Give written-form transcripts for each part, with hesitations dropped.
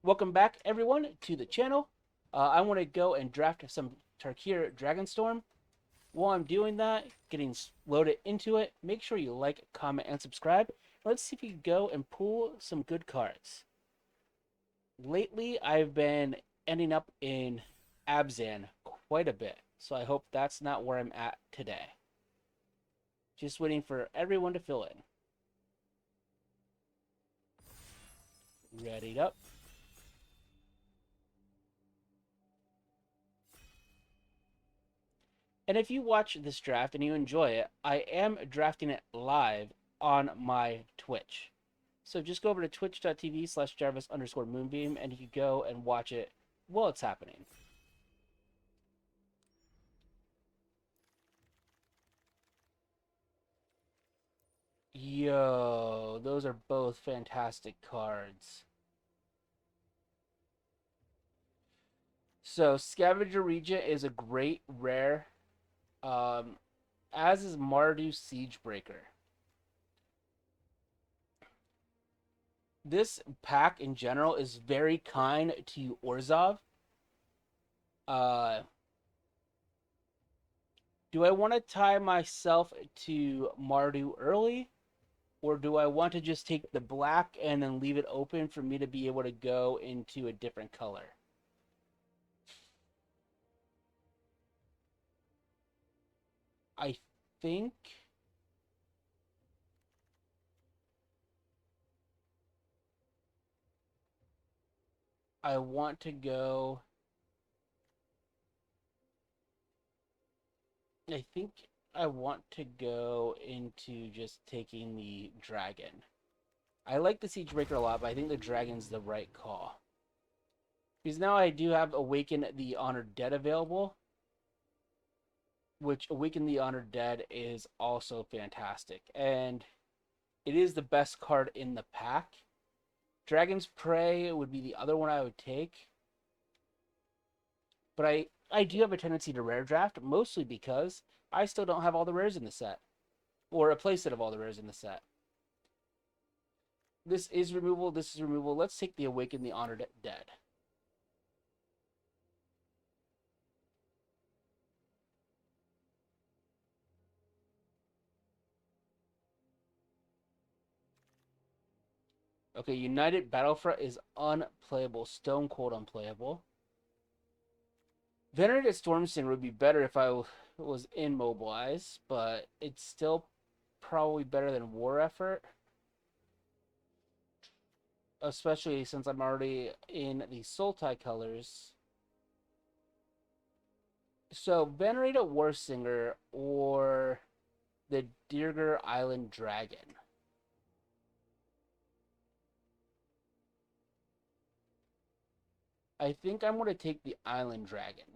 Welcome back, everyone, to the channel. I want to go and draft some Tarkir Dragonstorm. While I'm doing that, getting loaded into it, make sure you like, comment, and subscribe. Let's see if we can go and pull some good cards. Lately, I've been ending up in Abzan quite a bit, so I hope that's not where I'm at today. Just waiting for everyone to fill in. Readied up. And if you watch this draft and you enjoy it, I am drafting it live on my Twitch. So just go over to twitch.tv/Jarvis_Moonbeam and you can go and watch it while it's happening. Yo, those are both fantastic cards. So Scavenger Regent is a great rare, um, as is Mardu Siegebreaker. This pack in general is very kind to Orzhov. Uh, do I want to tie myself to Mardu early? Or do I want to just take the black and then leave it open for me to be able to go into a different color? I think I want to go. I think I want to go into just taking the dragon. I like the Siegebreaker a lot, but I think the dragon's the right call. Because now I do have Awaken the Honored Dead available, which Awaken the Honored Dead is also fantastic. And it is the best card in the pack. Dragon's Prey would be the other one I would take. But I do have a tendency to rare draft, mostly because I still don't have all the rares in the set. Or a playset of all the rares in the set. This is removal, this is removal. Let's take the Awaken the Honored Dead. Okay, United Battlefront is unplayable. Stone Cold unplayable. Venerated Stormsinger would be better if I was immobilized, but it's still probably better than War Effort. Especially since I'm already in the Sultai colors. So, Venerated Warsinger or the Dirger Island Dragon. I think I'm going to take the Island Dragon.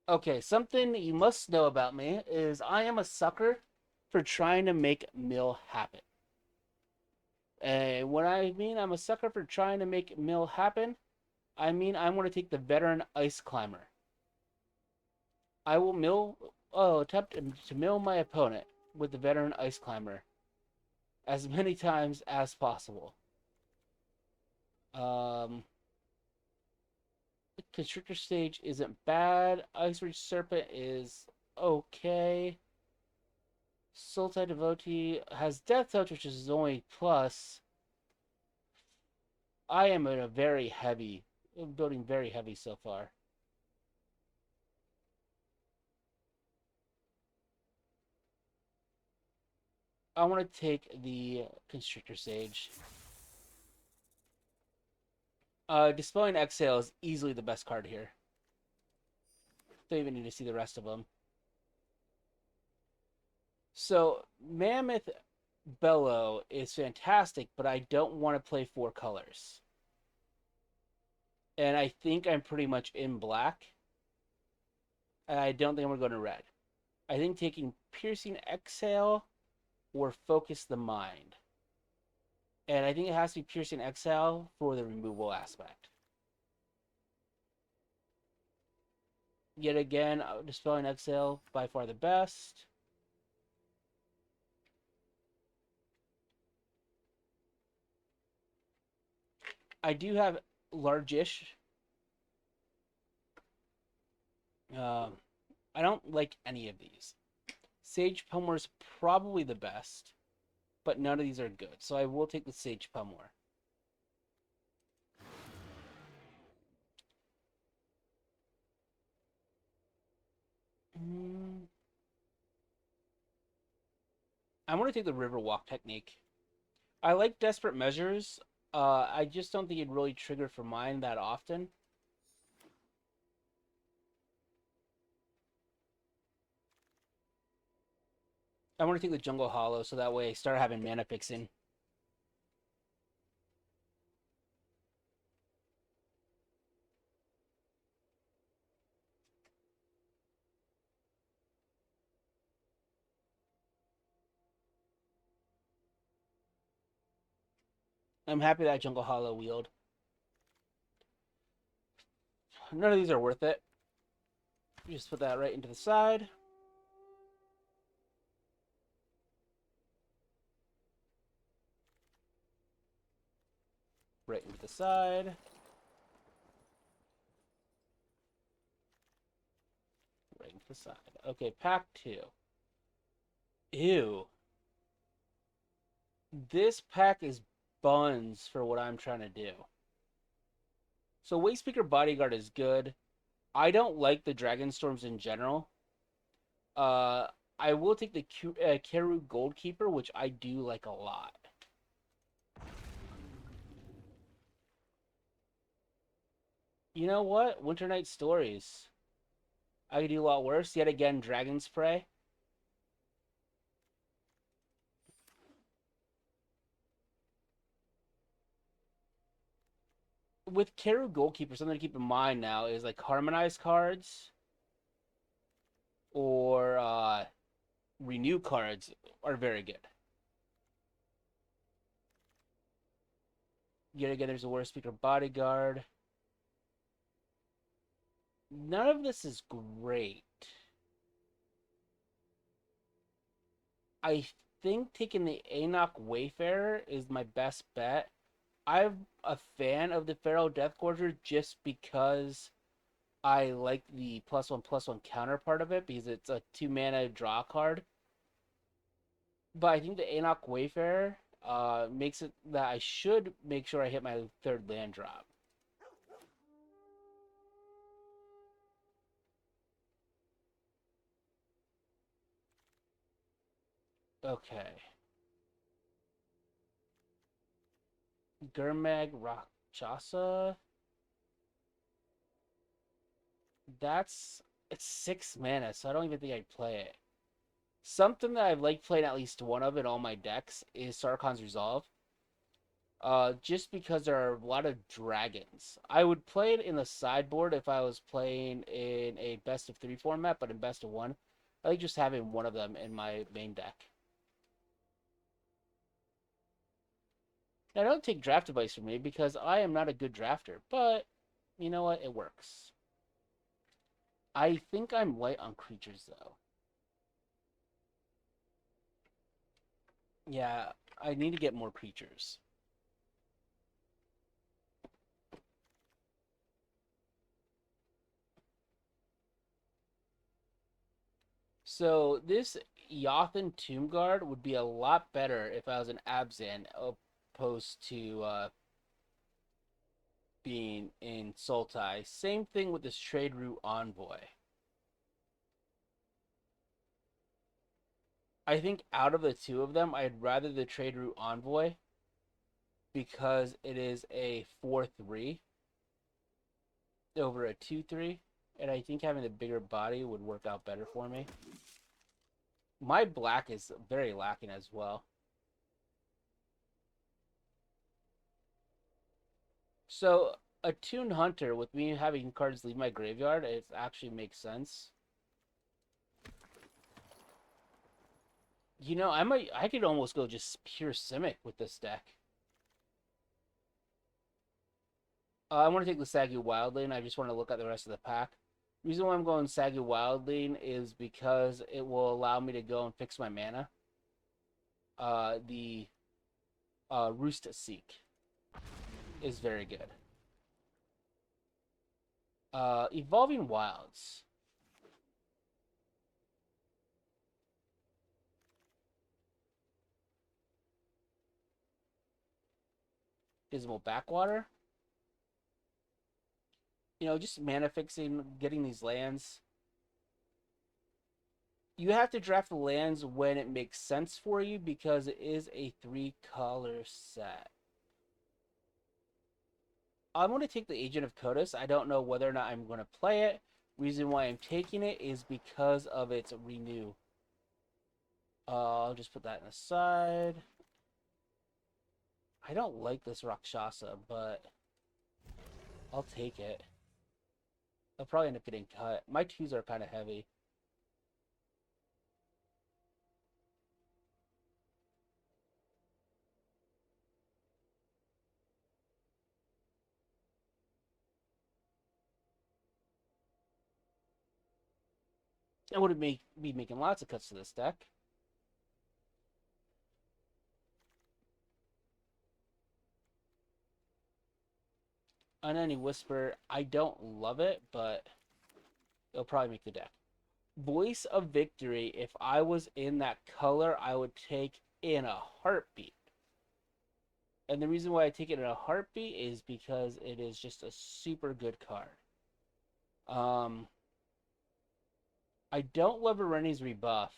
Okay, something you must know about me is I am a sucker for trying to make mill happen. And when I mean I'm a sucker for trying to make mill happen, I mean I'm going to take the veteran ice climber. I will attempt to mill my opponent with the veteran ice climber as many times as possible. Um, Constrictor stage isn't bad. Ice Reach Serpent is okay. Sultai Devotee has Death Touch, which is only plus. I am in a very heavy, building very heavy so far. I want to take the Constrictor Sage. Dispelling Exhale is easily the best card here. Don't even need to see the rest of them. So, Mammoth Bellow is fantastic, but I don't want to play 4 colors. And I think I'm pretty much in black. And I don't think I'm going to go to red. I think taking Piercing Exhale or Focus the Mind. And I think it has to be Piercing Exhale for the removal aspect. Yet again, Dispelling Exhale, by far the best. I do have large-ish. Um, I don't like any of these. Sage Pummor is probably the best, but none of these are good. So I will take the Sage Pummor. Mm, I'm going to take the Riverwalk technique. I like Desperate Measures. I just don't think it'd really trigger for mine that often. I want to take the Jungle Hollow so that way I start having mana fixing. I'm happy that Jungle Hollow wheeled. None of these are worth it. Just put that right into the side. Right into the side. Right into the side. Okay, pack 2. Ew. This pack is buns for what I'm trying to do. So Wastespeaker Bodyguard is good. I don't like the Dragonstorms in general. Uh, I will take the Keru Goldkeeper, which I do like a lot. You know what? Winter Night Stories. I could do a lot worse. Yet again, Dragon's Prey. With Keru Goalkeeper, something to keep in mind now is like harmonized cards or renew cards are very good. Yet again, there's a Wastespeaker Bodyguard. None of this is great. I think taking the Enoch Wayfarer is my best bet. I'm a fan of the Pharaoh Deathgorger just because I like the +1/+1 counter part of it because it's a 2 mana draw card. But I think the Enoch Wayfarer makes it that I should make sure I hit my 3rd land drop. Okay. Gurmag Rakshasa. It's 6 mana, so I don't even think I'd play it. Something that I've liked playing at least one of in all my decks is Sarkhan's Resolve. Just because there are a lot of dragons. I would play it in the sideboard if I was playing in a best of 3 format, but in best of 1, I like just having one of them in my main deck. Now, don't take draft advice from me because I am not a good drafter, but you know what? It works. I think I'm light on creatures though. Yeah, I need to get more creatures. So this Yothan Tomb Guard would be a lot better if I was an Abzan opposed to being in Sultai. Same thing with this Trade Route Envoy. I think out of the two of them, I'd rather the Trade Route Envoy because it is a 4/3 over a 2/3, and I think having the bigger body would work out better for me. My black is very lacking as well. So a Toon Hunter with me having cards leave my graveyard, it actually makes sense. You know, I could almost go just pure Simic with this deck. I want to take the Sagu Wildling. I just want to look at the rest of the pack. The reason why I'm going Sagu Wildling is because it will allow me to go and fix my mana. The Roost Seek. is very good. Evolving Wilds. Dismal Backwater. You know, just mana fixing, getting these lands. You have to draft the lands when it makes sense for you because it is a 3-color set. I'm going to take the Agent of Kodos. I don't know whether or not I'm going to play it. Reason why I'm taking it is because of its renew. I'll just put that in the side. I don't like this Rakshasa, but I'll take it. I'll probably end up getting cut. My 2s are kind of heavy. I would be making lots of cuts to this deck. Unending Whisper, I don't love it, but it'll probably make the deck. Voice of Victory, if I was in that color, I would take in a heartbeat. And the reason why I take it in a heartbeat is because it is just a super good card. I don't love Ireni's Rebuff.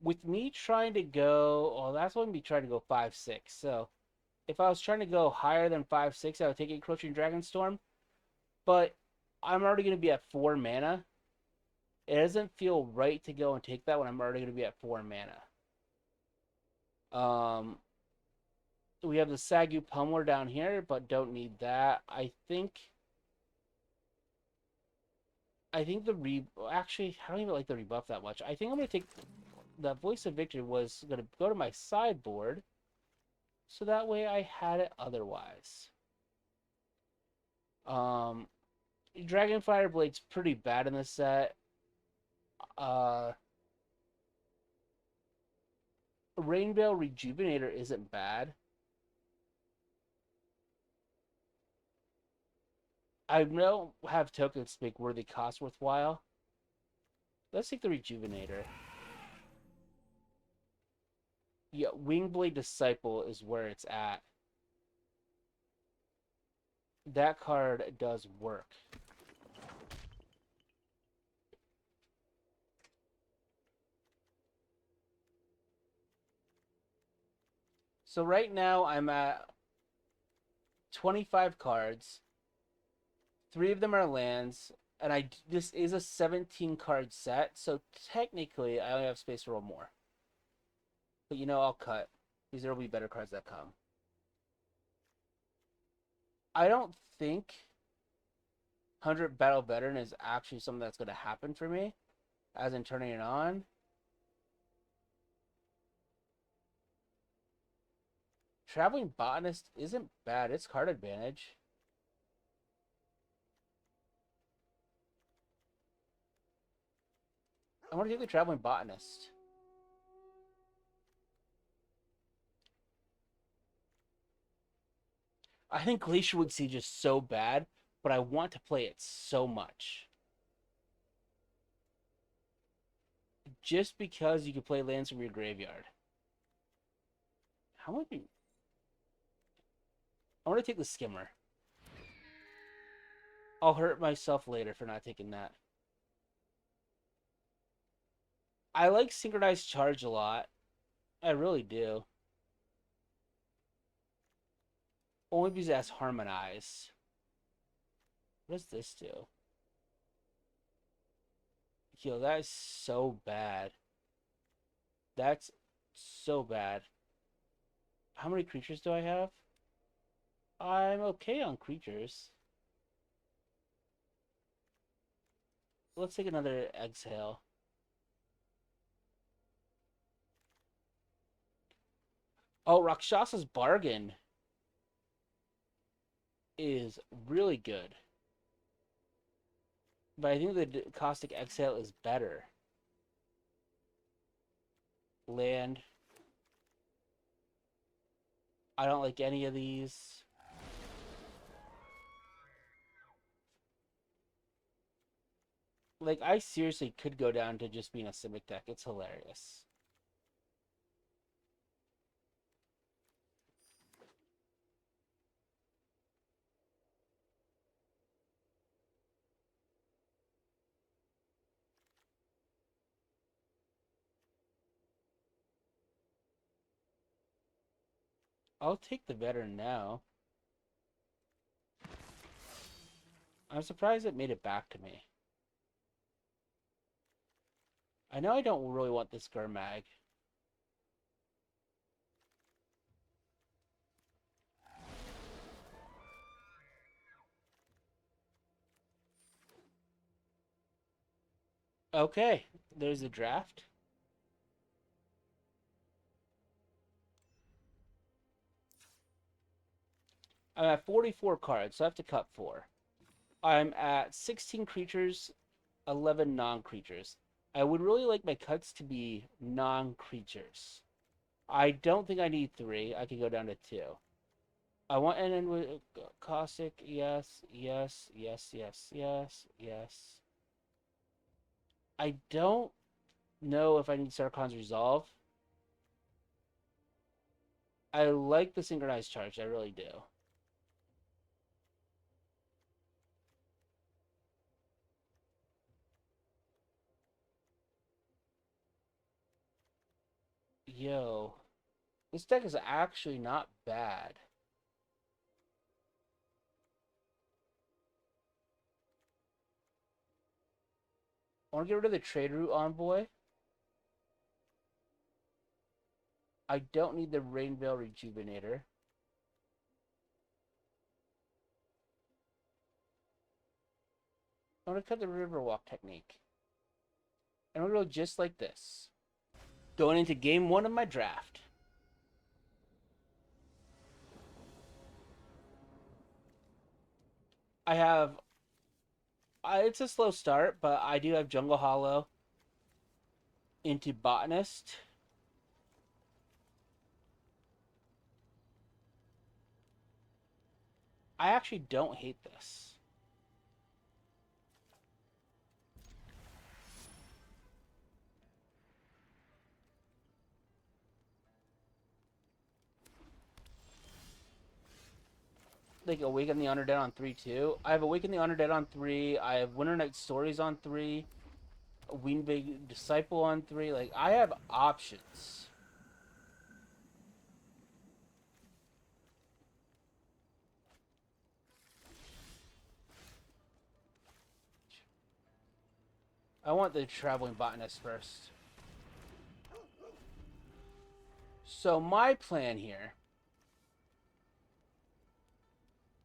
With me trying to go, well, that's when me trying to go 5-6. So if I was trying to go higher than 5-6, I would take Encroaching Dragonstorm. But I'm already going to be at 4 mana. It doesn't feel right to go and take that when I'm already going to be at 4 mana. We have the Sagu Pummeler down here, but don't need that. I think actually, I don't even like the rebuff that much. I think I'm going to take the Voice of Victory was going to go to my sideboard, so that way I had it otherwise. Dragonfire Blade's pretty bad in this set. Rainbow Rejuvenator isn't bad. I don't have tokens to make worthy cost worthwhile. Let's take the Rejuvenator. Yeah, Wingblade Disciple is where it's at. That card does work. So right now I'm at 25 cards. 3 of them are lands, and this is a 17 card set, so technically I only have space to roll more. But you know, I'll cut, because there will be better cards that come. I don't think 100 Battle Veteran is actually something that's going to happen for me, as in turning it on. Traveling Botanist isn't bad. It's card advantage. I want to take the Traveling Botanist. I think Glacierwood Siege is so bad, but I want to play it so much. Just because you can play lands from your graveyard. How much? I want to take the Skimmer. I'll hurt myself later for not taking that. I like Synchronized Charge a lot. I really do. Only because it has Harmonize. What does this do? Yo, that is so bad. That's so bad. How many creatures do I have? I'm okay on creatures. Let's take another exhale. Oh, Rakshasa's Bargain is really good. But I think the Caustic Exhale is better. Land. I don't like any of these. Like, I seriously could go down to just being a Simic deck. It's hilarious. I'll take the veteran now. I'm surprised it made it back to me. I know I don't really want this Gurmag. Okay, there's a draft. I'm at 44 cards, so I have to cut 4. I'm at 16 creatures, 11 non-creatures. I would really like my cuts to be non-creatures. I don't think I need 3. I could go down to 2. I want to end with caustic. Yes, yes, yes, yes, yes, yes. I don't know if I need Sarkon's Resolve. I like the Synchronized Charge. I really do. Yo, this deck is actually not bad. I want to get rid of the Trade Route Envoy. I don't need the Rainveil Rejuvenator. I'm going to cut the Riverwalk technique. And we'll go just like this. Going into game 1 of my draft. I have... it's a slow start, but I do have Jungle Hollow into Botanist. I actually don't hate this. Like Awaken the Undead on 3 too. I have Awaken the Undead on 3. I have Winter Night Stories on 3. Weenbig Disciple on 3. Like, I have options. I want the Traveling Botanist first. So my plan here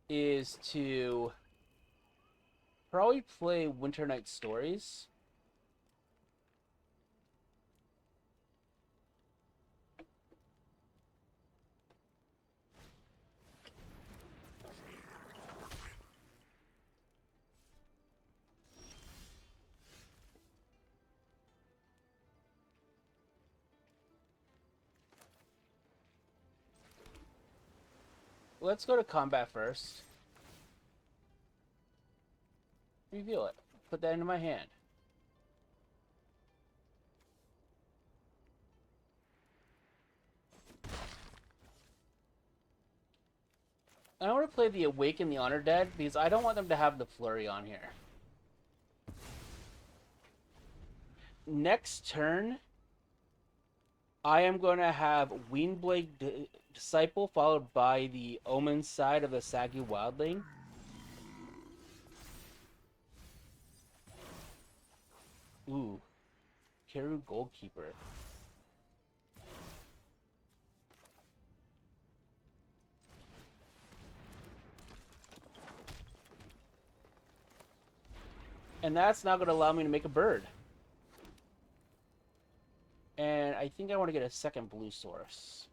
is to probably play Winter Night Stories. Let's go to combat first. Reveal it. Put that into my hand. I want to play the Awaken the Undead because I don't want them to have the Flurry on here. Next turn, I am going to have Weenblade Disciple followed by the Omen side of the Saggy Wildling. Ooh. Karu Goalkeeper. And that's not going to allow me to make a bird. And I think I want to get a second blue source.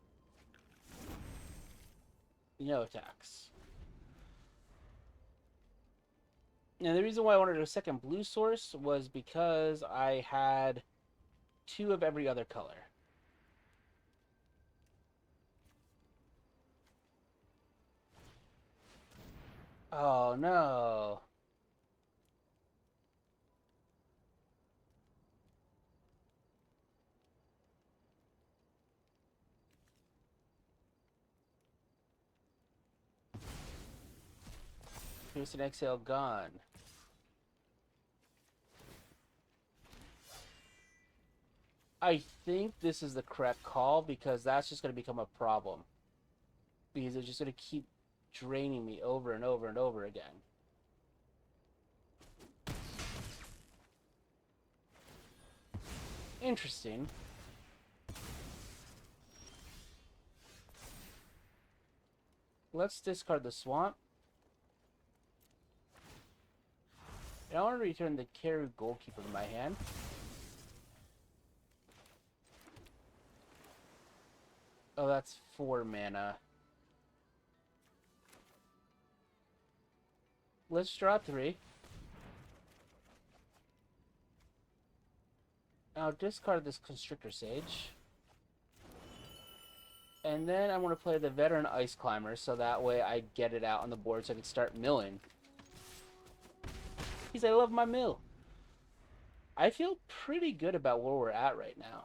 No attacks. And the reason why I wanted a second blue source was because I had 2 of every other color. Oh no. Pierce and exhale gone. I think this is the correct call because that's just going to become a problem. Because it's just going to keep draining me over and over and over again. Interesting. Let's discard the swamp. And I want to return the Karu Goalkeeper to my hand. Oh, that's 4 mana. Let's draw 3. I'll discard this Constrictor Sage. And then I want to play the Veteran Ice Climber so that way I get it out on the board so I can start milling. Because I love my mill. I feel pretty good about where we're at right now.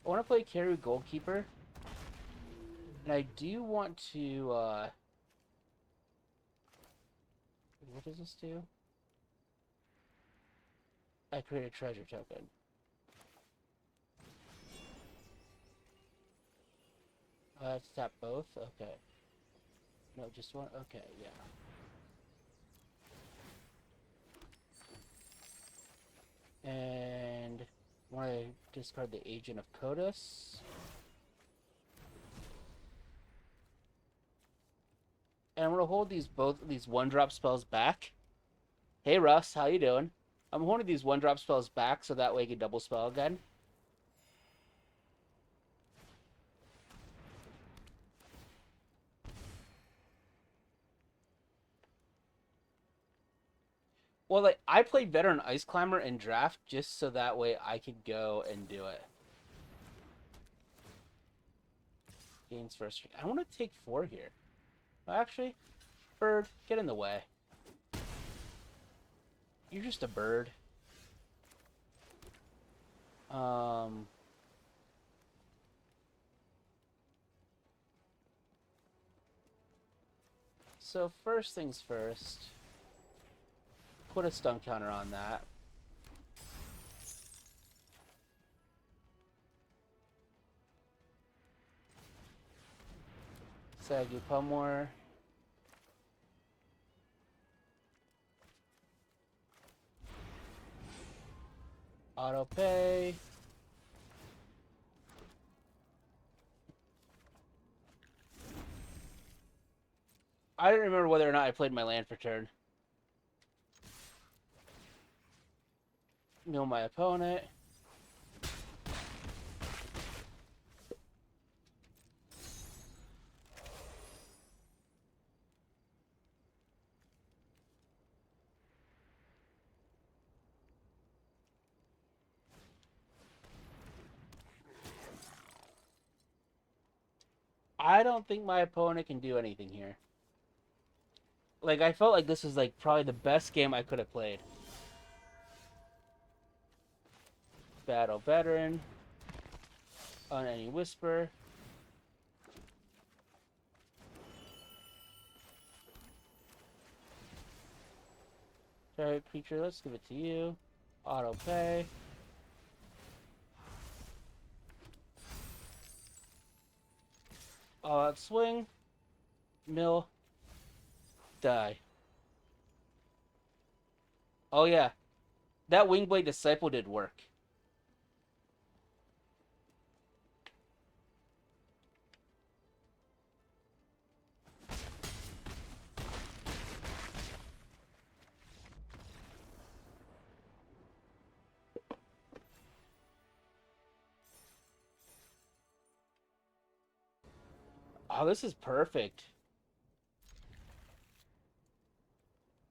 I want to play Karu Goalkeeper. And I do want to, what does this do? I create a treasure token. I have to tap both? Okay. No, just one? Okay, yeah. And I want to discard the Agent of Kodos. And I'm going to hold both these 1-drop spells back. Hey Russ, how you doing? I'm holding these 1-drop spells back so that way I can double spell again. Well, like, I played Veteran Ice Climber in draft just so that way I could go and do it. Gains first. I want to take 4 here. Actually, bird, get in the way. You're just a bird. So first things first. Put a stun counter on that. Saggy Pummore. Auto pay. I don't remember whether or not I played my land for turn. Mill my opponent. I don't think my opponent can do anything here. Like, I felt like this was, like, probably the best game I could have played. Battle Veteran. On any Whisper. Target creature, let's give it to you. Auto pay. All out swing. Mill. Die. Oh yeah. That Wingblade Disciple did work. Oh, this is perfect.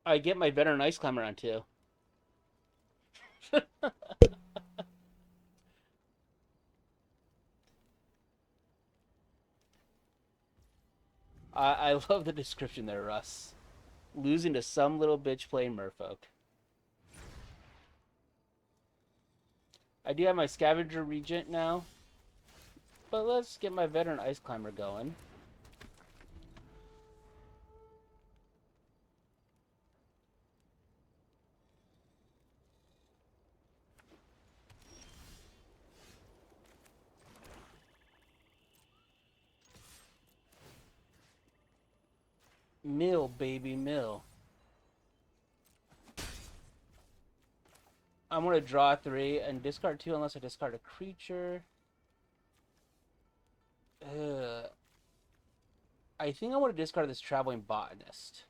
I get my Veteran Ice Climber on too. I love the description there, Russ. Losing to some little bitch playing Merfolk. I do have my Scavenger Regent now. But let's get my Veteran Ice Climber going. Mill, baby, mill. I'm going to draw 3 and discard 2 unless I discard a creature. I think I want to discard this Traveling Botanist.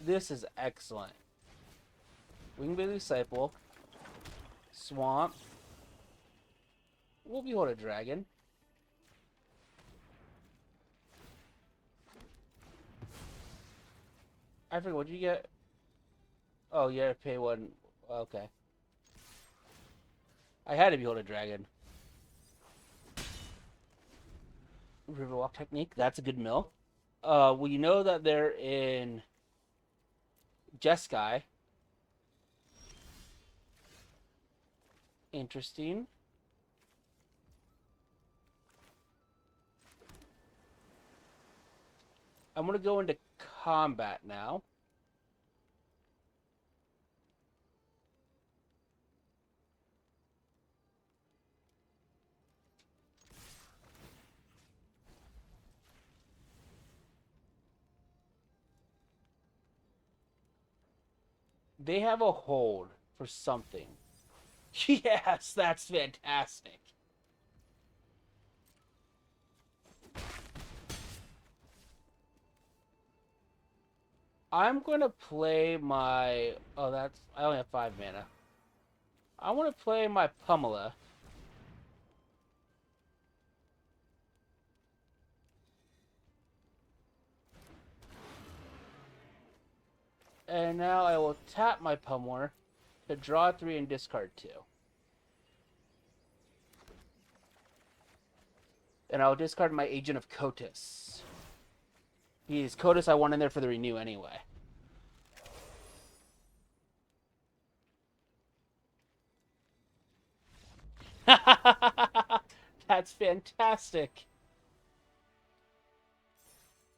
This is excellent. Wingblade Disciple. Swamp. We'll behold a dragon. I forget, what did you get? Oh, you had to pay 1. Okay. I had to behold a dragon. Riverwalk Technique, that's a good mill. Well, you know that they're in Jeskai. Interesting. I'm going to go into combat now. They have a hold for something. Yes, that's fantastic. I'm going to play my... Oh, that's... I only have 5 mana. I want to play my Pummela. And now I will tap my Pummeler to draw 3 and discard 2. And I'll discard my Agent of Kotus. Because Kotus I want in there for the renew anyway. That's fantastic.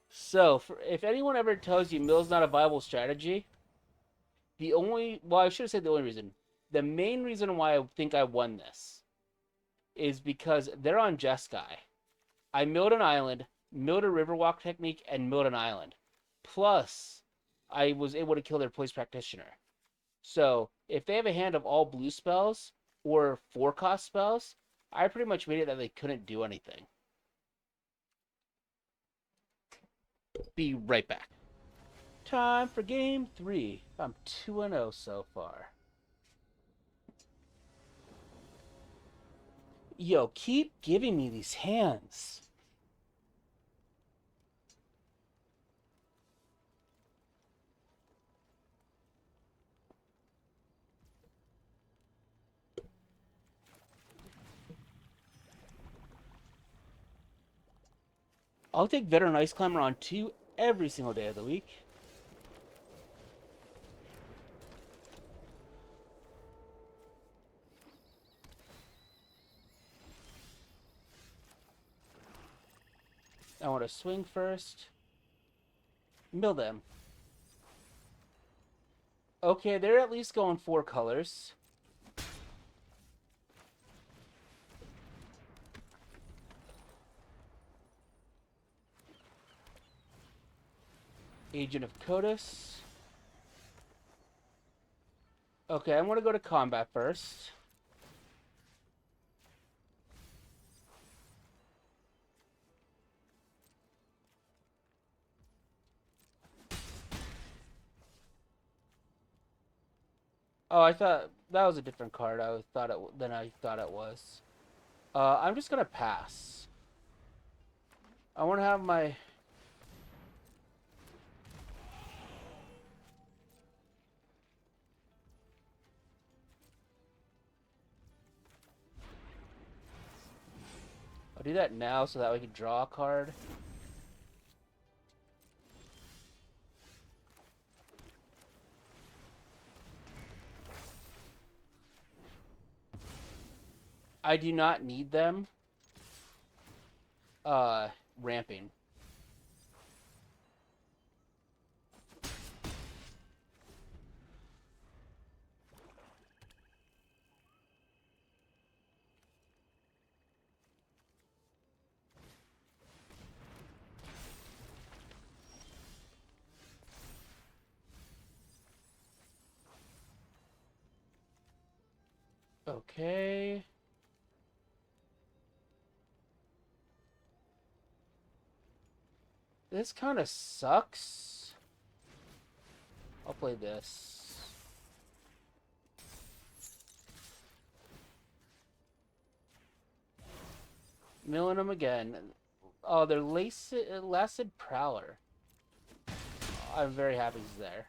So, if anyone ever tells you mill's not a viable strategy, the only... Well, I should have said the only reason. The main reason why I think I won this is because they're on Jeskai. I milled an island, milled a Riverwalk Technique, and milled an island. Plus, I was able to kill their Poise Practitioner. So, if they have a hand of all blue spells or 4-cost spells, I pretty much made it that they couldn't do anything. Be right back. Time for game 3. I'm 2-0 so far. Yo, keep giving me these hands. I'll take Veteran Ice Climber on 2 every single day of the week. I want to swing first. Mill them. Okay, they're at least going 4 colors. Agent of Kotus. Okay, I'm going to go to combat first. Oh, I thought that was a different card. I thought it was. I'm just gonna pass. I want to have my... that now so that we can draw a card. I do not need them ramping. Okay. This kind of sucks. I'll play this. Milling them again. Oh, they're Lacid Prowler. I'm very happy he's there.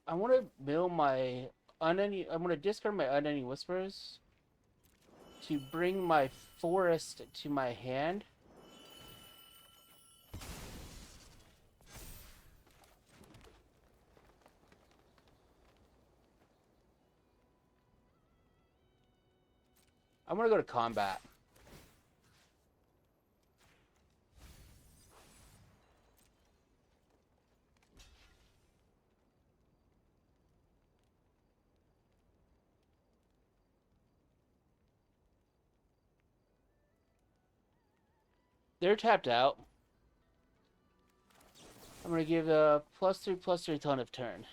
I want to mill my I'm going to discard my Unending Whispers to bring my Forest to my hand. I'm going to go to combat. They're tapped out. I'm going to give a +3/+3 ton of turn.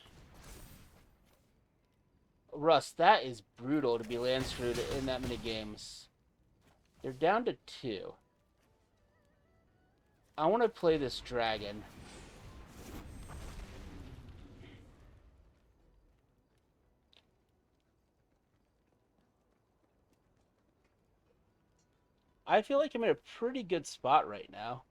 Russ, that is brutal to be land screwed in that many games. They're down to 2. I want to play this dragon. I feel like I'm in a pretty good spot right now.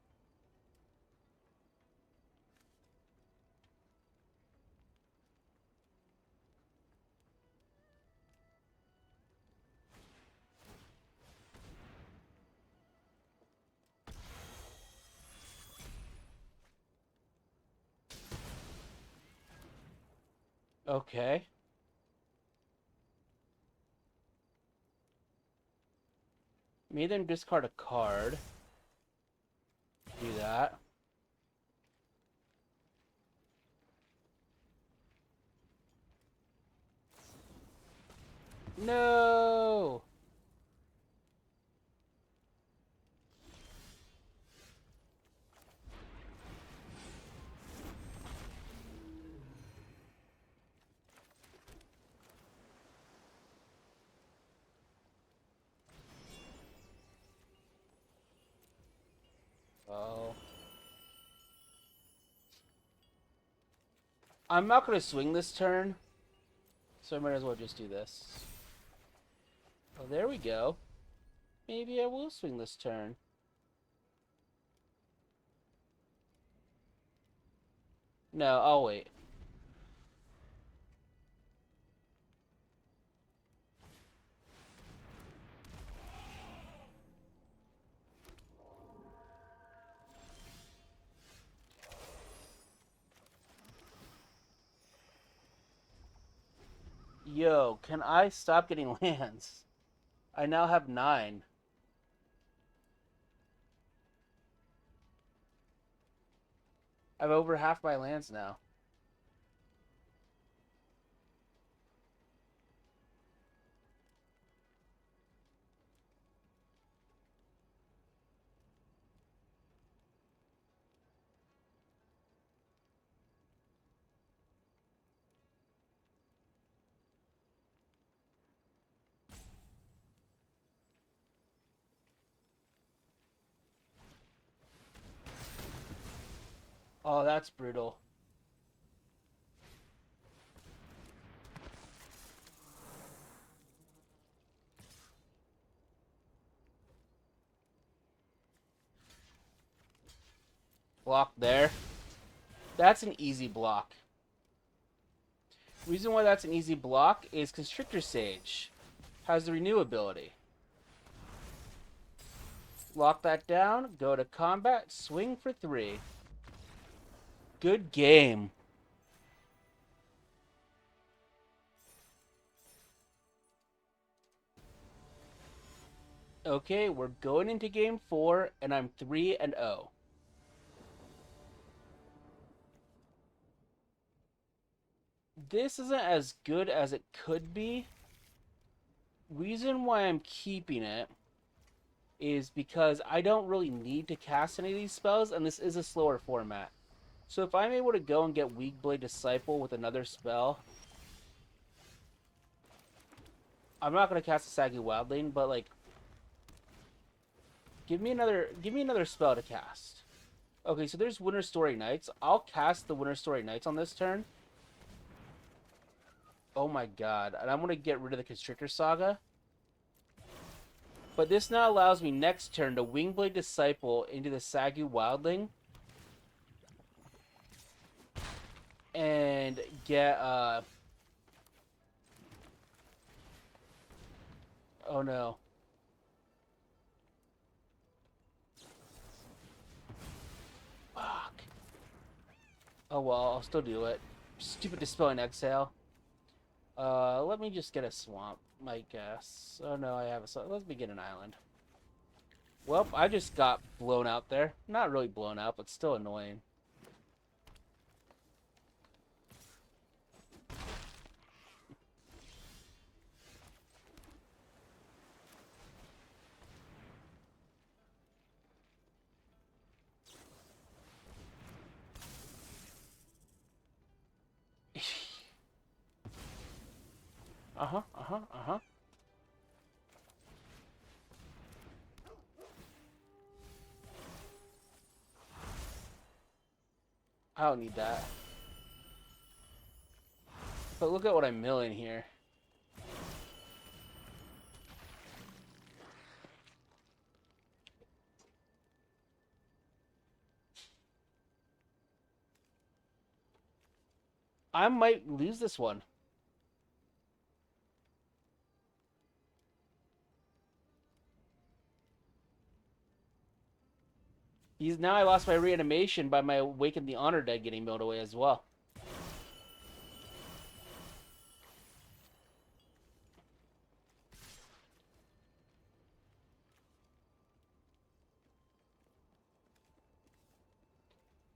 Okay. Made them discard a card. Do that. No! Oh. I'm not going to swing this turn, so I might as well just do this. Oh, there we go. Maybe I will swing this turn. No, I'll wait. Yo, can I stop getting lands? I now have 9. I have over half my lands now. Oh, that's brutal. Block there. That's an easy block. Reason why that's an easy block is Constrictor Sage has the renew ability. Lock that down, go to combat, swing for 3. Good game. Okay, we're going into game 4, and I'm 3-0. This isn't as good as it could be. Reason why I'm keeping it is because I don't really need to cast any of these spells, and this is a slower format. So if I'm able to go and get Weak Blade Disciple with another spell, I'm not gonna cast a Saggy Wildling, but like, give me another spell to cast. Okay, so there's Winter Story Nights. I'll cast the Winter Story Nights on this turn. Oh my god, and I'm gonna get rid of the Constrictor Saga. But this now allows me next turn to Wingblade Disciple into the Sagu Wildling. And get, oh no. Fuck. Oh well, I'll still do it. Stupid Dispelling Exhale. Let me just get a swamp, I guess. Oh no, I have a swamp. Let me get an island. Well, I just got blown out there. Not really blown out, but still annoying. Uh-huh, uh-huh, uh-huh. I don't need that. But look at what I'm milling here. I might lose this one. Now I lost my reanimation by my Awaken the Honor Dead getting milled away as well.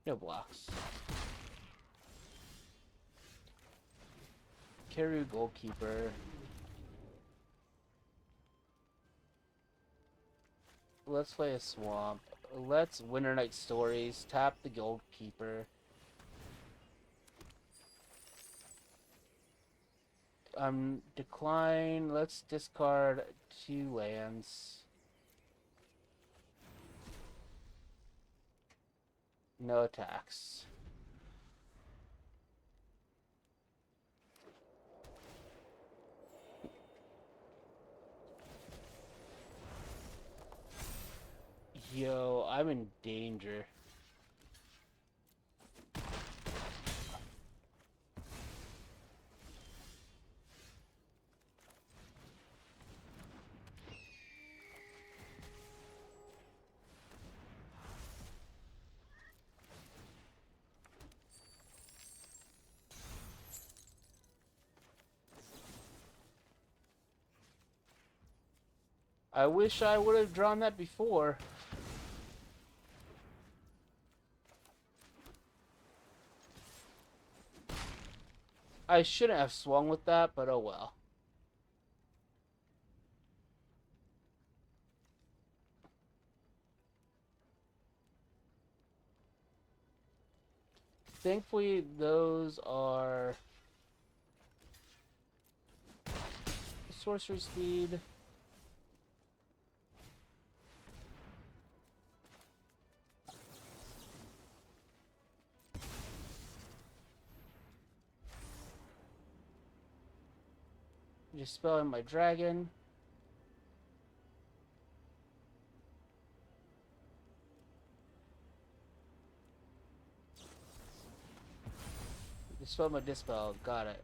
No blocks. Carry Goalkeeper. Let's play a swamp. Let's Winter Night Stories. Tap the Goalkeeper. Decline. Let's discard 2 lands. No attacks. Yo, I'm in danger. I wish I would have drawn that before. I shouldn't have swung with that, but oh well. Thankfully, those are sorcery speed. Just spelling my dragon. Spell my dispel. Got it.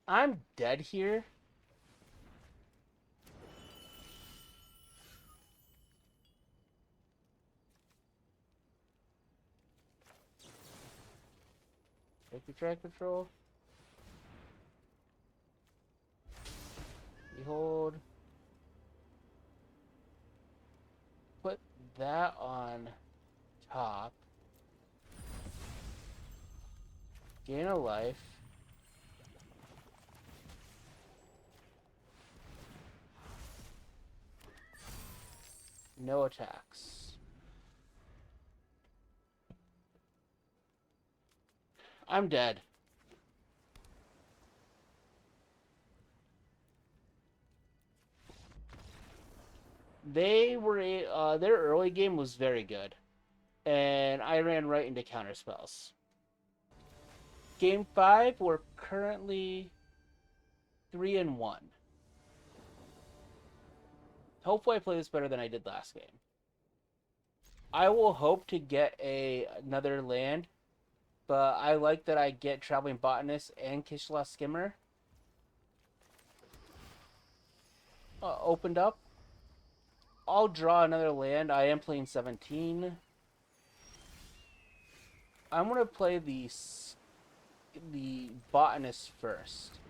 I'm dead here. Take your track control. Behold. Put that on top. Gain a life. No attacks. I'm dead. They were their early game was very good, and I ran right into counter spells. Game 5, we're currently 3-1. Hopefully I play this better than I did last game. I will hope to get another land, but I like that I get Traveling Botanist and Kishla Skimmer opened up. I'll draw another land. I am playing 17. I'm going to play the Botanist first.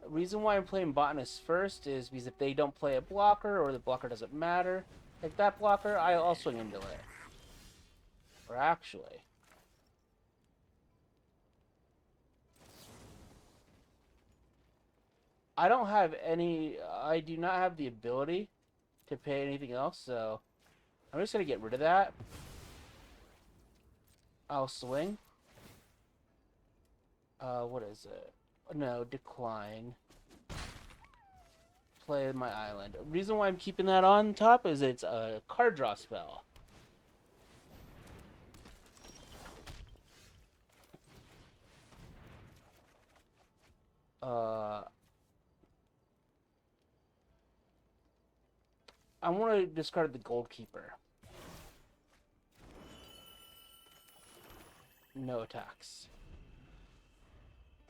The reason why I'm playing Botanist first is because if they don't play a blocker or the blocker doesn't matter, like that blocker, I'll swing into it. Or actually, I don't have any, I do not have the ability to pay anything else, so I'm just going to get rid of that. I'll swing. What is it? No, decline. Play my island. The reason why I'm keeping that on top is it's a card draw spell. I want to discard the Goldkeeper. No attacks.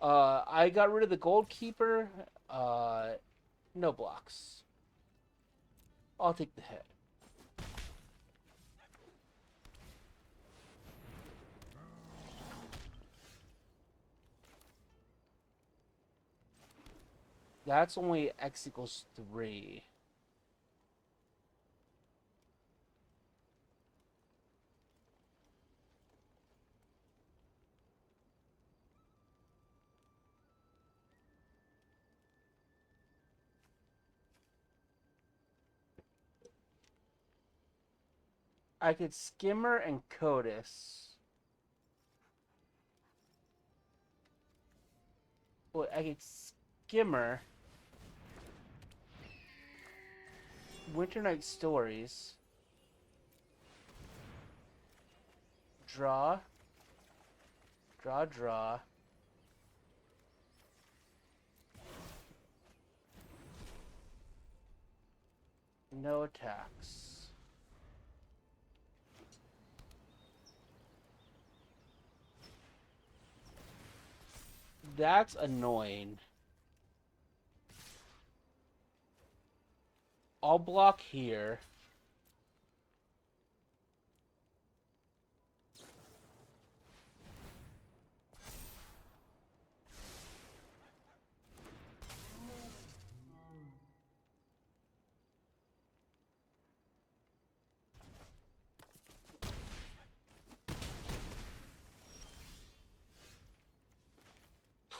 I got rid of the Goldkeeper. No blocks. I'll take the hit. That's only X equals 3. I could Skimmer and Codis. Well, I could Skimmer. Winter Night Stories. Draw. Draw, draw. No attacks. That's annoying. I'll block here.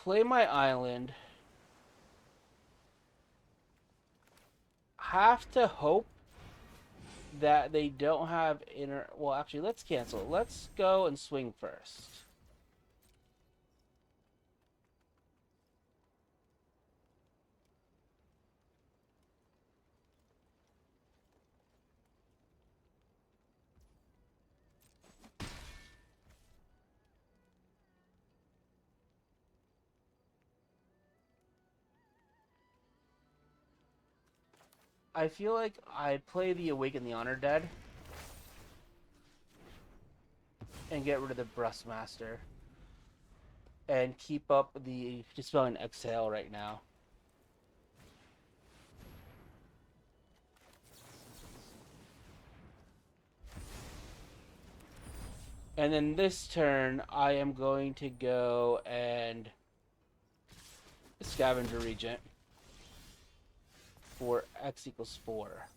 Play my island. Have to hope that they don't have inner... Well, actually, let's cancel. Let's go and swing first. I feel like I play the Awaken the Honor Dead and get rid of the Breastmaster and keep up the Dispel and Exhale right now. And then this turn, I am going to go and Scavenger Regent for X equals 4.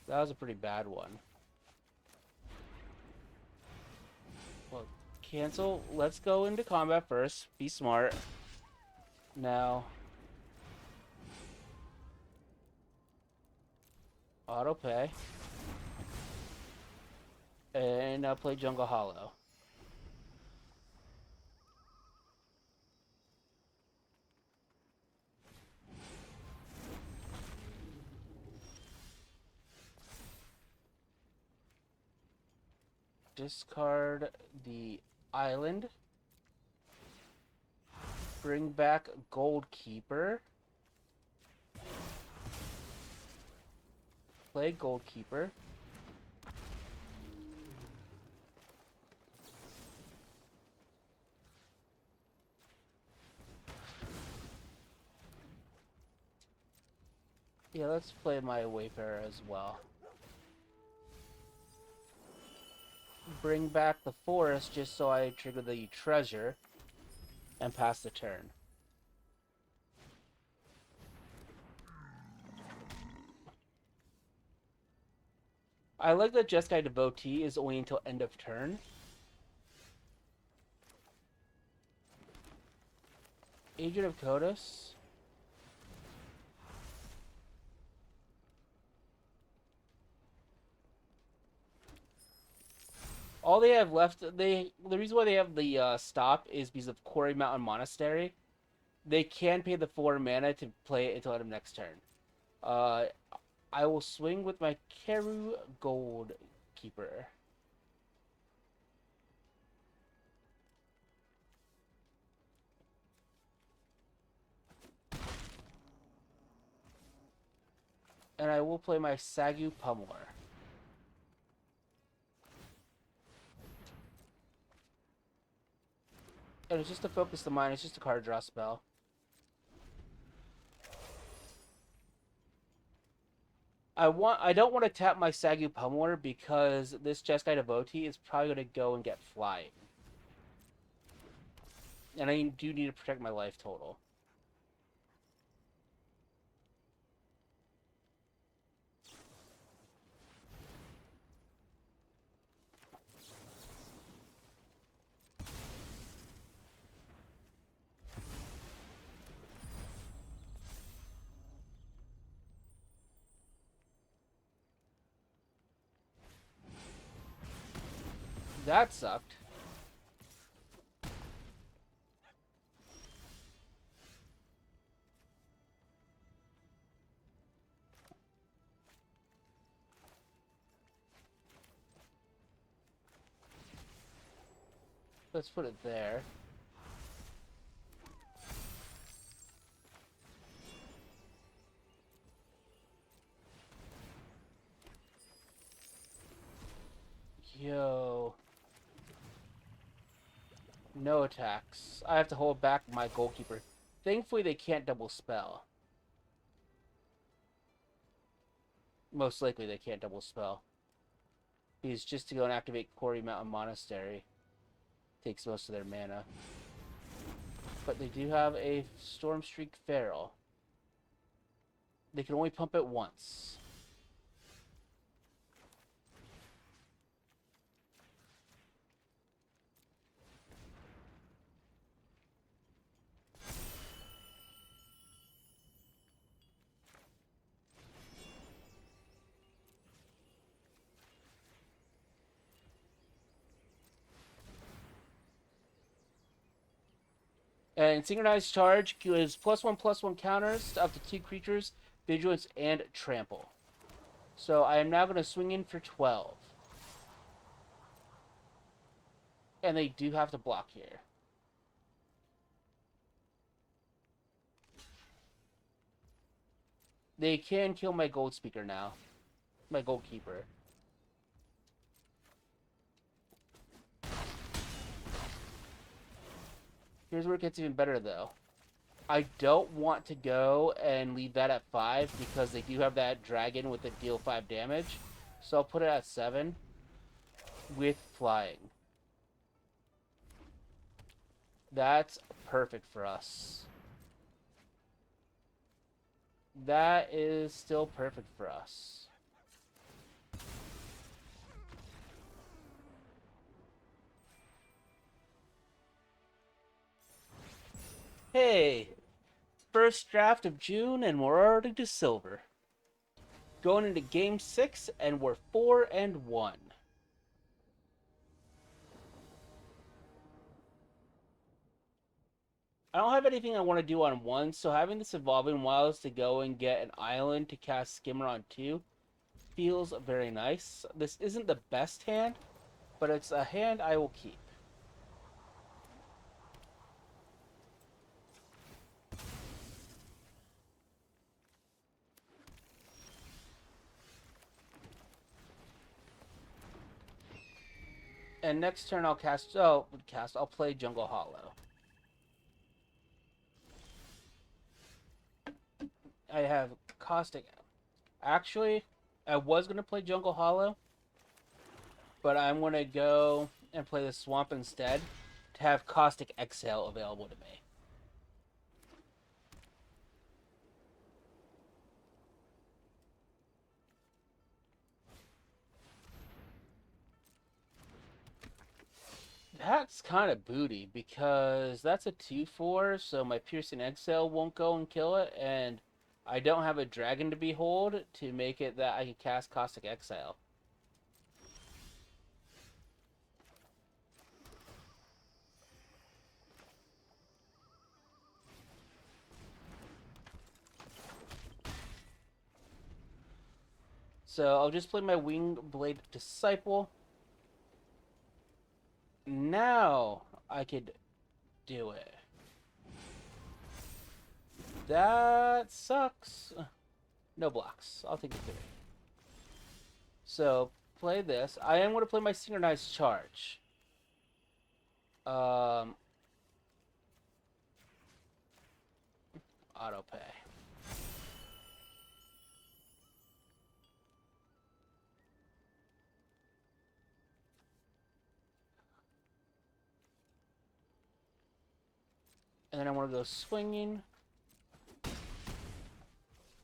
That was a pretty bad one. Well, cancel. Let's go into combat first. Be smart. Now, auto pay. And I'll play Jungle Hollow. Discard the island. Bring back Goldkeeper. Play Goldkeeper. Yeah, let's play my Wayfarer as well. Bring back the forest just so I trigger the treasure and pass the turn. I like that Jeskai Devotee is only until end of turn. Agent of Kodos. All they have left, the reason why they have the stop is because of Quarry Mountain Monastery. They can pay the 4 mana to play it until end of next turn. I will swing with my Keru Goldkeeper. And I will play my Sagu Pummeler. And it's just to focus the mind, it's just a card draw spell. I don't want to tap my Sagu Pummeler because this Jeskai Devotee is probably going to go and get flying. And I do need to protect my life total. That sucked. Let's put it there. Yo. No attacks. I have to hold back my Goalkeeper. Thankfully, they can't double spell. Most likely, they can't double spell. Because just to go and activate Quarry Mountain Monastery takes most of their mana. But they do have a Stormstreak Feral. They can only pump it once. And Synchronized Charge gives +1/+1 counters to up to 2 creatures, Vigilance, and Trample. So I am now going to swing in for 12. And they do have to block here. They can kill my gold speaker now. My goalkeeper. Here's where it gets even better, though. I don't want to go and leave that at 5 because they do have that dragon with the deal 5 damage. So I'll put it at 7 with flying. That's perfect for us. That is still perfect for us. Hey, first draft of June and we're already to silver. Going into game 6 and we're 4-1. I don't have anything I want to do on 1, so having this Evolving Wilds to go and get an island to cast Skimmer on 2 feels very nice. This isn't the best hand, but it's a hand I will keep. And next turn I'll I'll play Jungle Hollow. I have Caustic. Actually, I was going to play Jungle Hollow, but I'm going to go and play the Swamp instead to have Caustic Exhale available to me. That's kind of booty because that's a 2/4, so my Piercing Exhale won't go and kill it, and I don't have a dragon to behold to make it that I can cast Caustic Exhale. So I'll just play my Wingblade Disciple. Now I could do it. That sucks. No blocks. I'll take the 3. So play this. I am going to play my Synchronized Charge. Auto pay. And then I want to go swinging.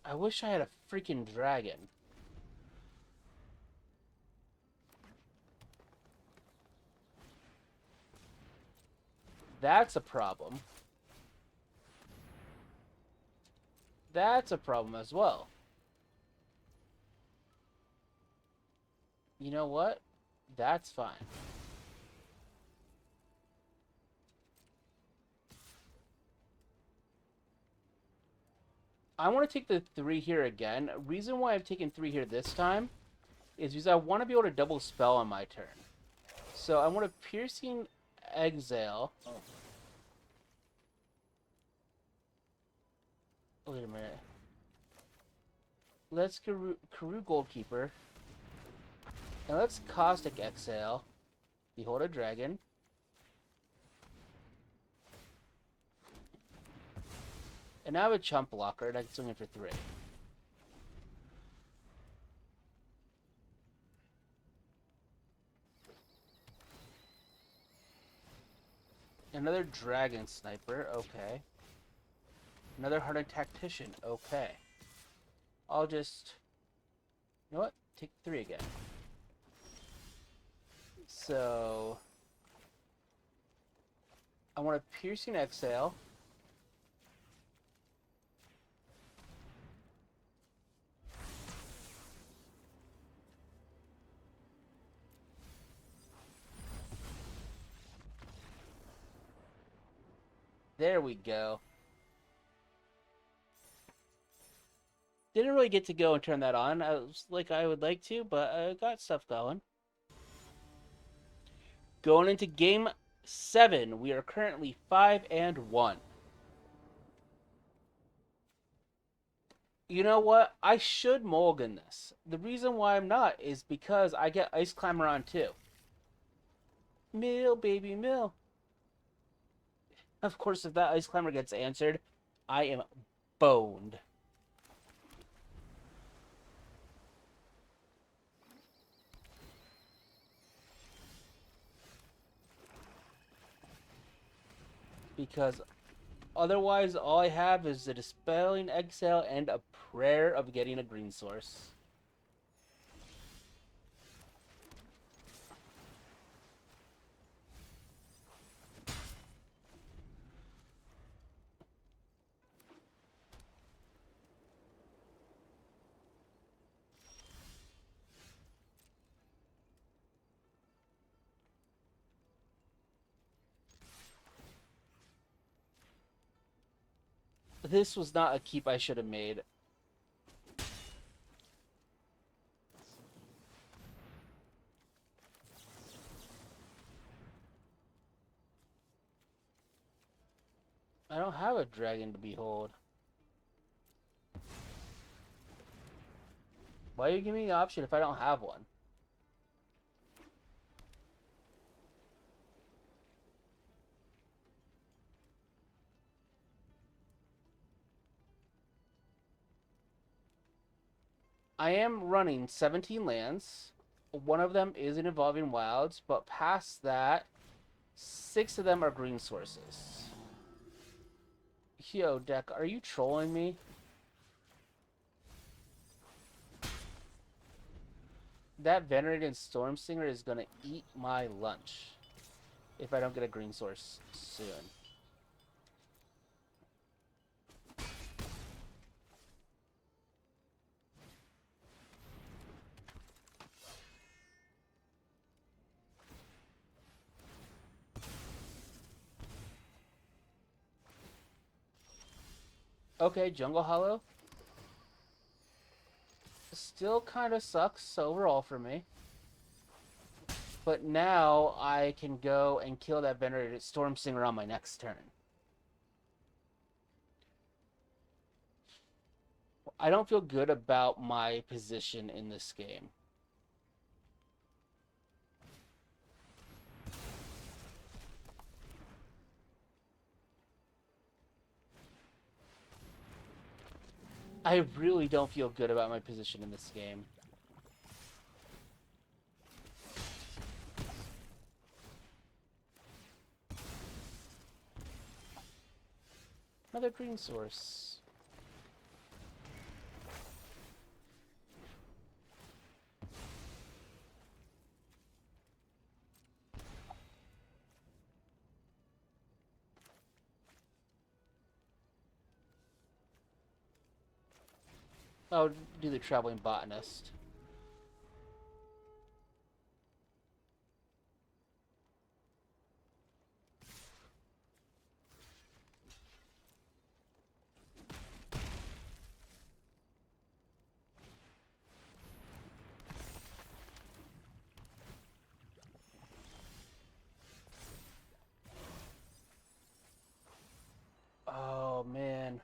I wish I had a freaking dragon. That's a problem. That's a problem as well. You know what? That's fine. I want to take the 3 here again. Reason why I've taken 3 here this time is because I want to be able to double spell on my turn. So I want to Piercing Exhale. Oh. Wait a minute. Let's Karoo Goldkeeper. And let's Caustic Exhale. Behold a Dragon. And now I have a Chump Blocker, and I can swing it for 3. Another Dragon Sniper, okay. Another Hardened Tactician, okay. I'll just... You know what? Take 3 again. So... I want a Piercing Exhale. There we go. Didn't really get to go and turn that on. I was like I would like to, but I got stuff going. Going into game 7, we are currently 5-1. You know what? I should mulligan this. The reason why I'm not is because I get Ice Climber on too. Mill, baby, mill. Of course, if that Ice Climber gets answered, I am boned. Because otherwise, all I have is a Dispelling Exhale and a prayer of getting a green source. This was not a keep I should have made. I don't have a dragon to behold. Why are you giving me the option if I don't have one? I am running 17 lands. One of them is in Evolving Wilds, but past that, 6 of them are green sources. Yo, deck, are you trolling me? That Venerated Stormsinger is gonna eat my lunch if I don't get a green source soon. Okay, Jungle Hollow. Still kind of sucks overall for me. But now I can go and kill that Venerated Stormsinger on my next turn. I don't feel good about my position in this game. I really don't feel good about my position in this game. Another green source. I'll do the Traveling Botanist. Oh, man.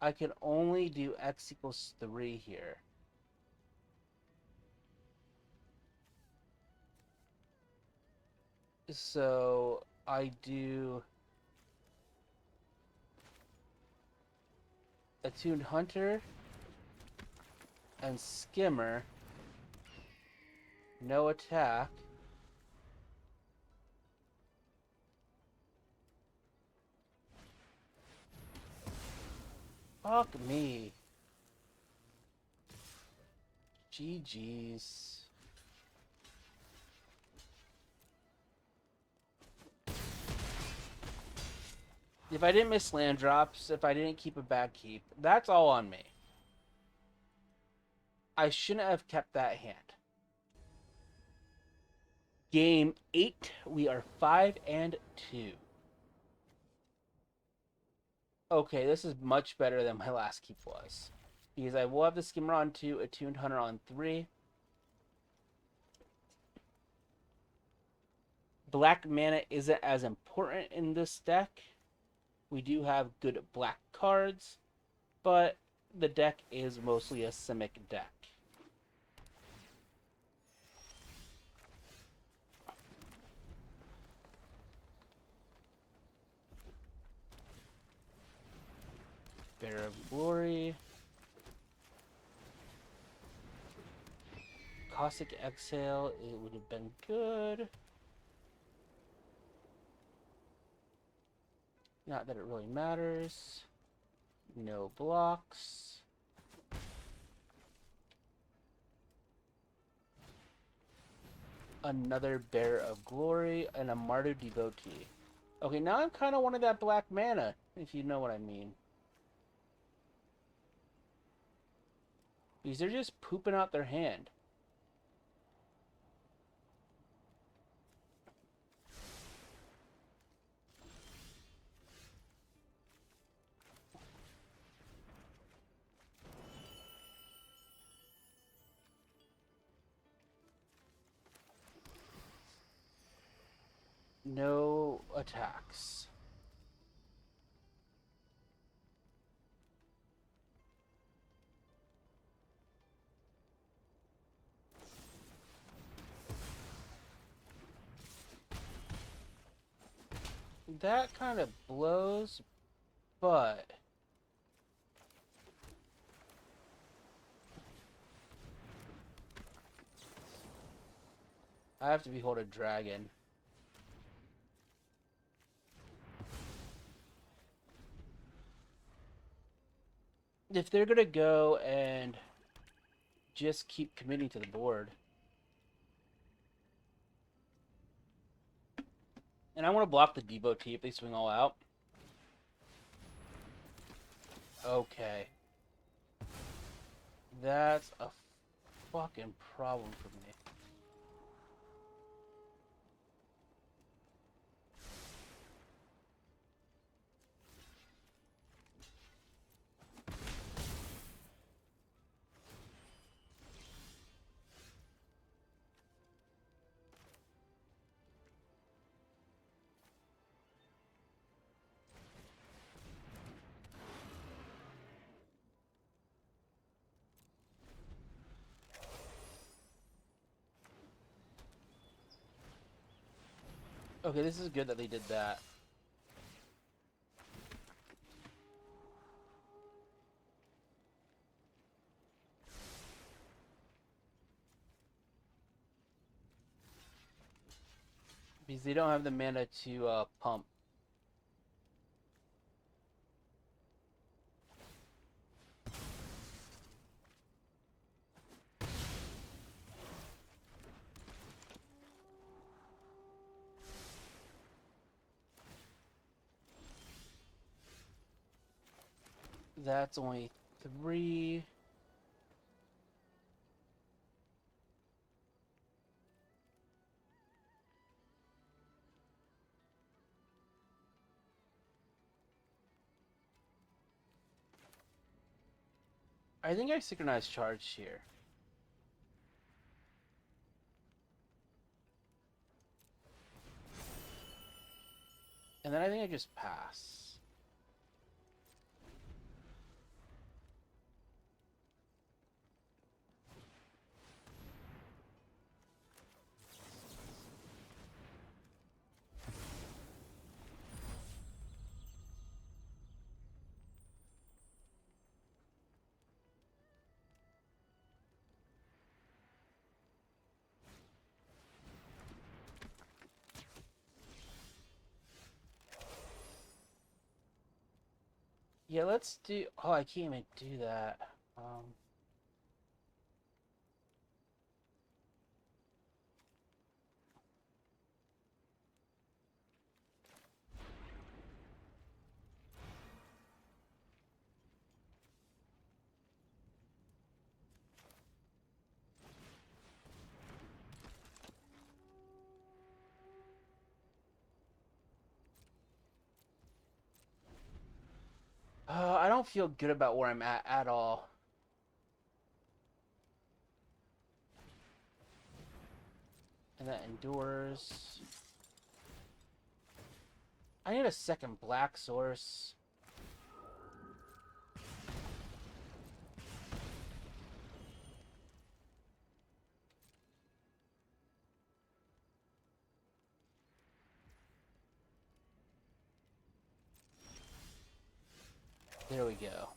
I can only do X equals 3 here. So I do Attuned Hunter and Skimmer. No attack. Fuck me. GG's. If I didn't miss land drops, if I didn't keep a bad keep, that's all on me. I shouldn't have kept that hand. Game 8, we are 5-2. Okay, this is much better than my last keep was. Because I will have the Skimmer on 2, Attuned Hunter on 3. Black mana isn't as important in this deck. We do have good black cards, but the deck is mostly a Simic deck. Bear of Glory. Caustic Exhale, it would have been good. Not that it really matters. No blocks. Another Bear of Glory and a Martyr Devotee. Okay, now I'm kind of wanting that black mana, if you know what I mean. Because they're just pooping out their hand. No attacks. That kind of blows, but I have to behold a dragon. If they're gonna go and just keep committing to the board. And I want to block the devotee if they swing all out. Okay. That's a fucking problem for me. Okay, this is good that they did that. Because they don't have the mana to pump. That's only 3. I think I synchronized charge here. And then I think I just pass. Yeah, let's do... Oh, I can't even do that. I don't feel good about where I'm at all. And that endures. I need a second black source. There we go.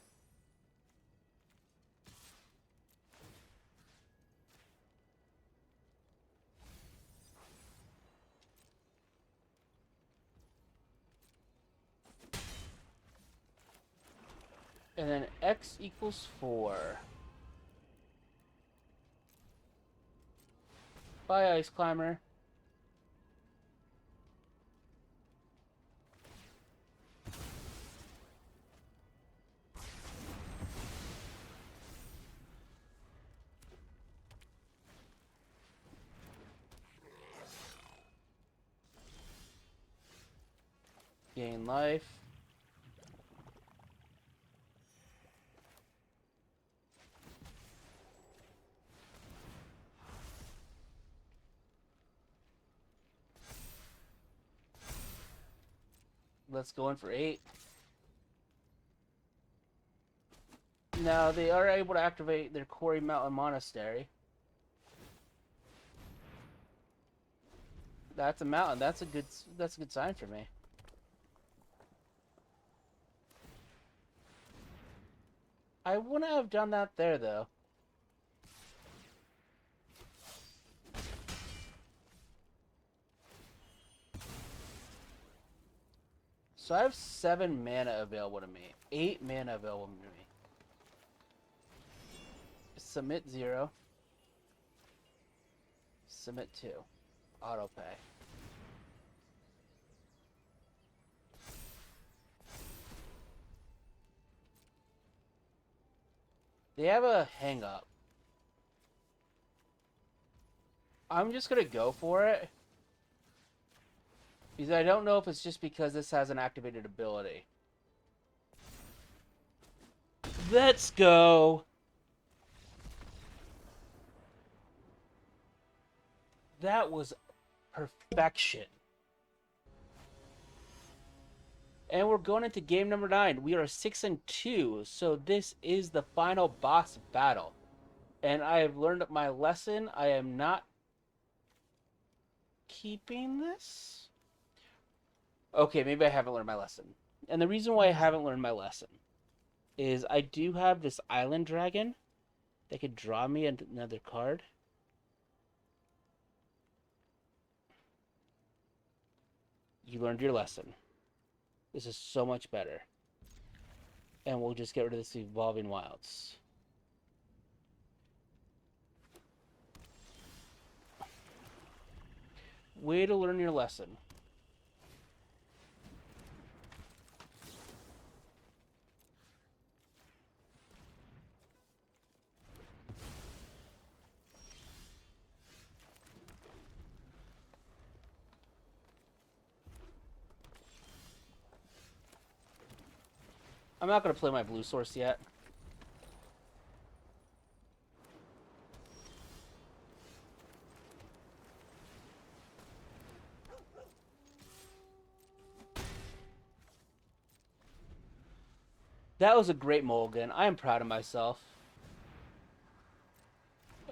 And then x equals 4. Bye, Ice Climber. Gain life. Let's go in for 8. Now they are able to activate their Quarry Mountain Monastery. That's a mountain. That's a good sign for me. I wouldn't have done that there though. So I have 7 mana available to me. 8 mana available to me. Submit 0. Submit 2. Auto pay. They have a hang up. I'm just gonna go for it. Because I don't know if it's just because this has an activated ability. Let's go! That was perfection. And we're going into game number 9. We are 6-2, so this is the final boss battle. And I have learned my lesson. I am not keeping this. Okay, maybe I haven't learned my lesson. And the reason why I haven't learned my lesson is I do have this island dragon that could draw me another card. You learned your lesson. This is so much better. And we'll just get rid of this Evolving Wilds. Way to learn your lesson. I'm not going to play my blue source yet. That was a great mulligan. I am proud of myself.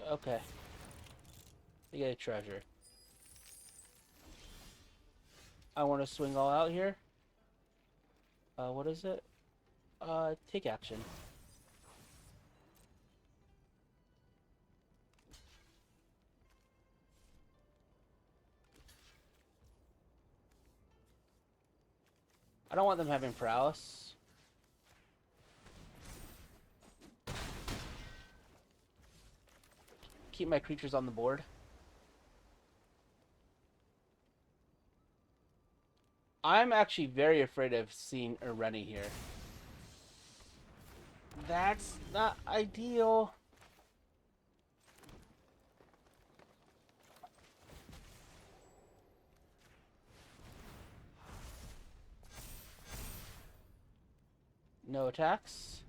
Okay. You get a treasure. I want to swing all out here. What is it? Take action. I don't want them having prowess. Keep my creatures on the board. I'm actually very afraid of seeing Ireni here. That's not ideal. No attacks.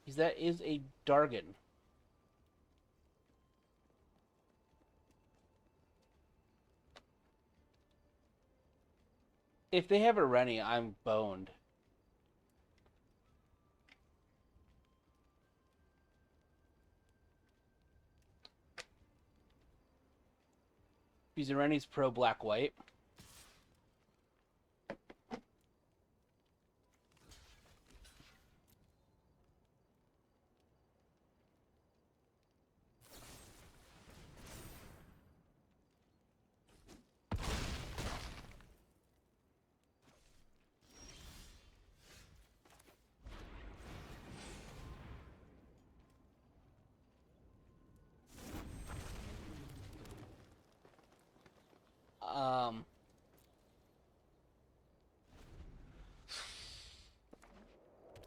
Because that is a Dargon. If they have a Ireni, I'm boned. Buzarani's pro black-white.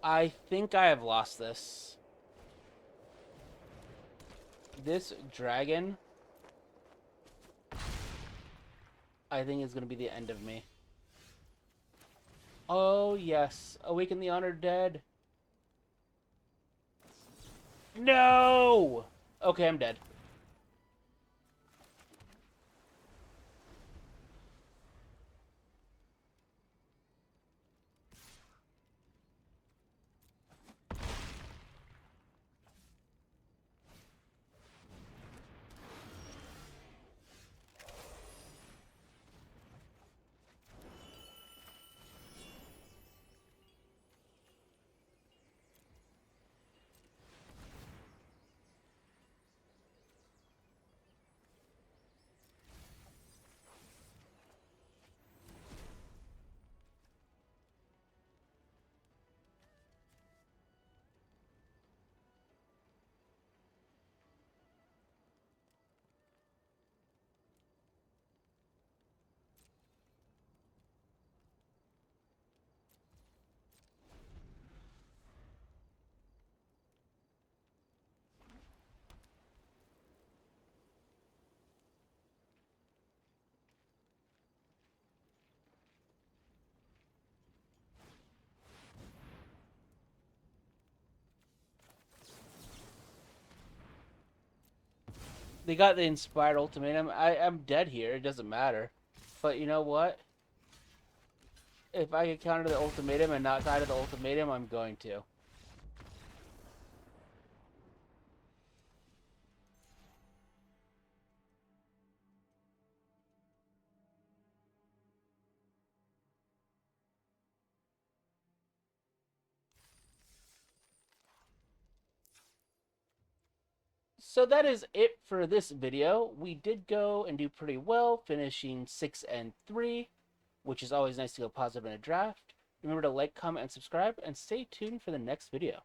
I think I have lost this. This dragon, I think, is going to be the end of me. Oh, yes. Awaken the honored dead. No! Okay, I'm dead. They got the inspired ultimatum. I'm dead here. It doesn't matter. But you know what? If I could counter the ultimatum and not die to the ultimatum, I'm going to. So that is it for this video. We did go and do pretty well, finishing 6-3, which is always nice to go positive in a draft. Remember to like, comment, and subscribe, and stay tuned for the next video.